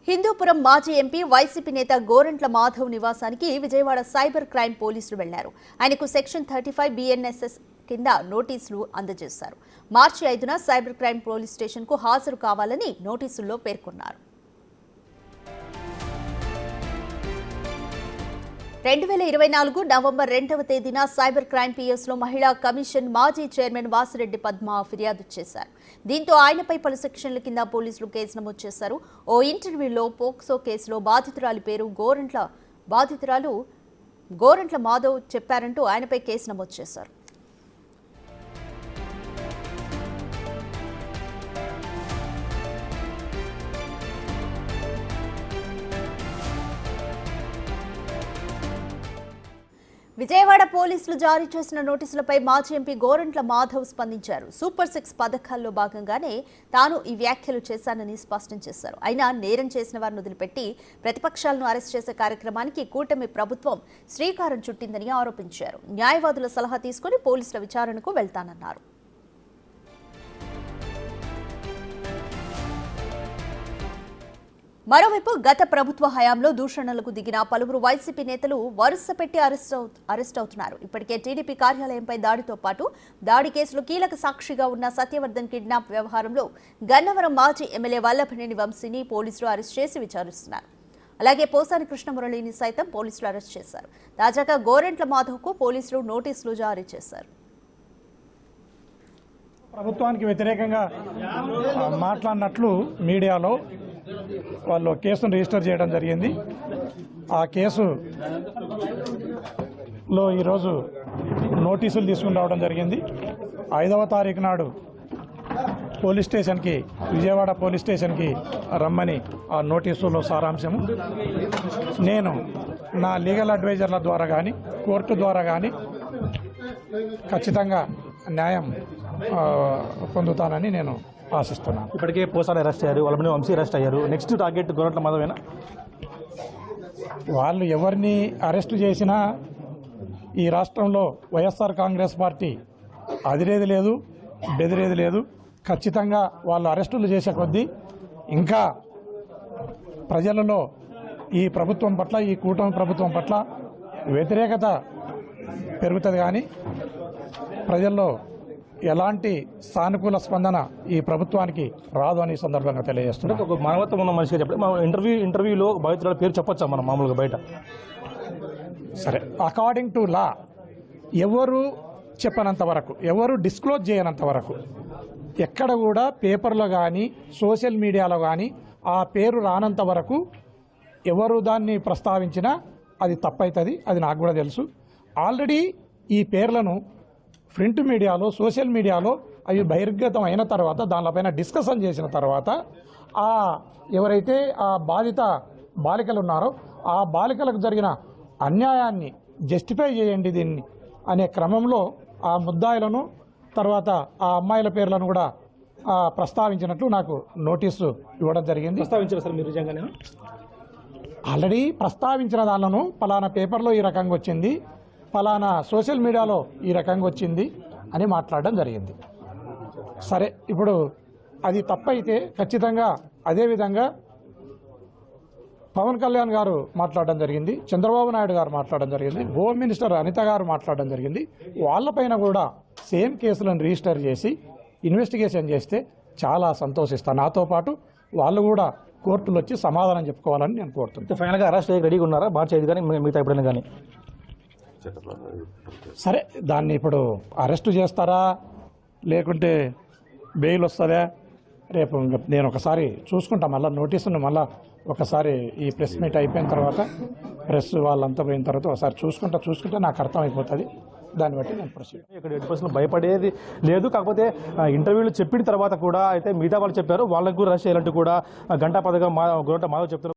హిందూపురం మాజీ MP YCP నేత గోరంట్ల మాధవ్ నివాసానికి విజయవాడ సైబర్ క్రైమ్ పోలీసులు వెళ్లారు. ఆయనకు సెక్షన్ 35 BNSS కింద నోటీసులు అందజేశారు. మార్చి 5న సైబర్ క్రైమ్ పోలీస్ స్టేషన్కు హాజరు కావాలని నోటీసుల్లో పేర్కొన్నారు. 2024 నవంబర్ 2వ తేదీన సైబర్ క్రైమ్ పిఎస్లో మహిళా కమిషన్ మాజీ చైర్మన్ వాసిరెడ్డి పద్మ ఫిర్యాదు చేశారు. దీంతో ఆయనపై పలు సెక్షన్ల కింద పోలీసులు కేసు నమోదు చేశారు. ఓ ఇంటర్వ్యూలో పోక్సో కేసులో బాధితురాలి పేరు గోరంట్ల మాధవ్ చెప్పారంటూ ఆయనపై కేసు నమోదు చేశారు. విజయవాడ పోలీసులు జారీ చేసిన నోటీసులపై మాజీ ఎంపీ గోరంట్ల మాధవ్ స్పందించారు. సూపర్ 6 పథకాల్లో భాగంగానే తాను ఈ వ్యాఖ్యలు చేశానని స్పష్టం చేశారు. అయినా నేరం చేసిన వారిని వదిలిపెట్టి ప్రతిపక్షాలను అరెస్ట్ చేసే కార్యక్రమానికి కూటమి ప్రభుత్వం శ్రీకారం చుట్టిందని ఆరోపించారు. న్యాయవాదుల సలహా తీసుకుని పోలీసుల విచారణకు వెళ్తానన్నారు. మరోవైపు గత ప్రభుత్వ హయాంలో దూషణలకు దిగిన పలువురు వైసీపీ నేతలు వరుస పెట్టి అరెస్ట్ అవుతున్నారు. ఇప్పటికే టీడీపీ కార్యాలయంపై దాడితో పాటు దాడి కేసులో కీలక సాక్షిగా ఉన్న సత్యవర్ధన్ కిడ్నాప్ వ్యవహారంలో గన్నవరం మాజీ ఎమ్మెల్యే వల్లభనేని వంశీని పోలీసులు అరెస్ట్ చేసి విచారిస్తున్నారు. అలాగే పోసాని కృష్ణమురళిని సైతం పోలీసులు అరెస్ట్ చేశారు. తాజాగా గోరంట్ల మాధవ్కు పోలీసులు నోటీసులు జారీ చేశారు. ప్రభుత్వానికి వ్యతిరేకంగా మాట్లాడినట్లు మీడియాలో వాళ్ళు కేసును రిజిస్టర్ చేయడం జరిగింది. ఆ కేసులో ఈరోజు నోటీసులు తీసుకుని రావడం జరిగింది. 5వ తారీఖు నాడు పోలీస్ స్టేషన్కి, విజయవాడ పోలీస్ స్టేషన్కి రమ్మని ఆ నోటీసులో సారాంశము. నేను నా లీగల్ అడ్వైజర్ల ద్వారా కానీ కోర్టు ద్వారా కానీ ఖచ్చితంగా న్యాయం పొందుతానని నేను ఆశిస్తున్నాను. ఇప్పటికే పోసాని అరెస్ట్ అయ్యారు, వల్లభనేని వంశీ అరెస్ట్ అయ్యారు. నెక్స్ట్ టార్గెట్ గోరంట్ల మాధవేనా? వాళ్ళు ఎవరిని అరెస్టు చేసినా ఈ రాష్ట్రంలో వైఎస్ఆర్ కాంగ్రెస్ పార్టీ అదిరేది లేదు, బెదిరేది లేదు. ఖచ్చితంగా వాళ్ళు అరెస్టులు చేసే కొద్దీ ఇంకా ప్రజలలో ఈ ప్రభుత్వం పట్ల, ఈ కూటమి ప్రభుత్వం పట్ల వ్యతిరేకత పెరుగుతుంది. కానీ ప్రజల్లో ఎలాంటి సానుకూల స్పందన ఈ ప్రభుత్వానికి రాదు అని సందర్భంగా తెలియజేస్తున్నాం. ఒక మానవత్వం ఉన్న మనిషిగా చెప్పండి, మా ఇంటర్వ్యూలో బాధితుల పేరు చెప్పొచ్చా మనం మామూలుగా బయట? సరే, అకార్డింగ్ టు లా ఎవరు చెప్పనంత వరకు, ఎవరు డిస్క్లోజ్ చేయనంత వరకు, ఎక్కడ కూడా పేపర్లో కానీ సోషల్ మీడియాలో కానీ ఆ పేరు రానంత వరకు ఎవరు దాన్ని ప్రస్తావించినా అది తప్పవుతుంది. అది నాకు కూడా తెలుసు. ఆల్రెడీ ఈ పేర్లను ప్రింట్ మీడియాలో, సోషల్ మీడియాలో అవి బహిర్గతం అయిన తర్వాత, దానిపైన డిస్కషన్ చేసిన తర్వాత ఎవరైతే ఆ బాధిత బాలికలు ఉన్నారో ఆ బాలికలకు జరిగిన అన్యాయాన్ని జస్టిఫై చేయండి దీన్ని అనే క్రమంలో ఆ ముద్దాయిలను, తర్వాత ఆ అమ్మాయిల పేర్లను కూడా ప్రస్తావించినట్లు నాకు నోటీసు ఇవ్వడం జరిగింది. ప్రస్తావించారు సార్ మీరు నిజంగానే? ఆల్రెడీ ప్రస్తావించిన దానిలను పలానా పేపర్లో ఈ రకంగా వచ్చింది, ఫలానా సోషల్ మీడియాలో ఈ రకంగా వచ్చింది అని మాట్లాడడం జరిగింది. సరే, ఇప్పుడు అది తప్పైతే ఖచ్చితంగా అదేవిధంగా పవన్ కళ్యాణ్ గారు మాట్లాడడం జరిగింది, చంద్రబాబు నాయుడు గారు మాట్లాడడం జరిగింది, హోమ్ మినిస్టర్ అనిత గారు మాట్లాడడం జరిగింది. వాళ్ళపైన కూడా సేమ్ కేసులను రిజిస్టర్ చేసి ఇన్వెస్టిగేషన్ చేస్తే చాలా సంతోషిస్తాను. నాతో పాటు వాళ్ళు కూడా కోర్టులో వచ్చి సమాధానం చెప్పుకోవాలని నేను కోరుతున్నాను. ఫైనల్గా అరెస్ట్ అయ్యి రెడీగా ఉన్నారా? మార్చి 5 కానీ మిగతా ఎప్పుడైనా కానీ? సరే, దాన్ని ఇప్పుడు అరెస్టు చేస్తారా లేకుంటే బెయిల్ వస్తుందా రేపు నేను ఒకసారి చూసుకుంటా. మళ్ళీ నోటీసును మళ్ళీ ఒకసారి ఈ ప్రెస్ మీట్ అయిపోయిన తర్వాత, ప్రెస్ వాళ్ళంతా పోయిన తర్వాత ఒకసారి చూసుకుంటే నాకు అర్థమైపోతుంది. దాన్ని బట్టి నేను ప్రొసీడ్. ఇక్కడ 8% భయపడేది లేదు. కాకపోతే ఇంటర్వ్యూలు చెప్పిన తర్వాత కూడా అయితే మిగతా వాళ్ళు చెప్పారు, వాళ్ళకు కూడా రష్ చేయాలంటూ కూడా గంటా పదగా గోరంట్ల మాధవ్ చెప్తున్నారు.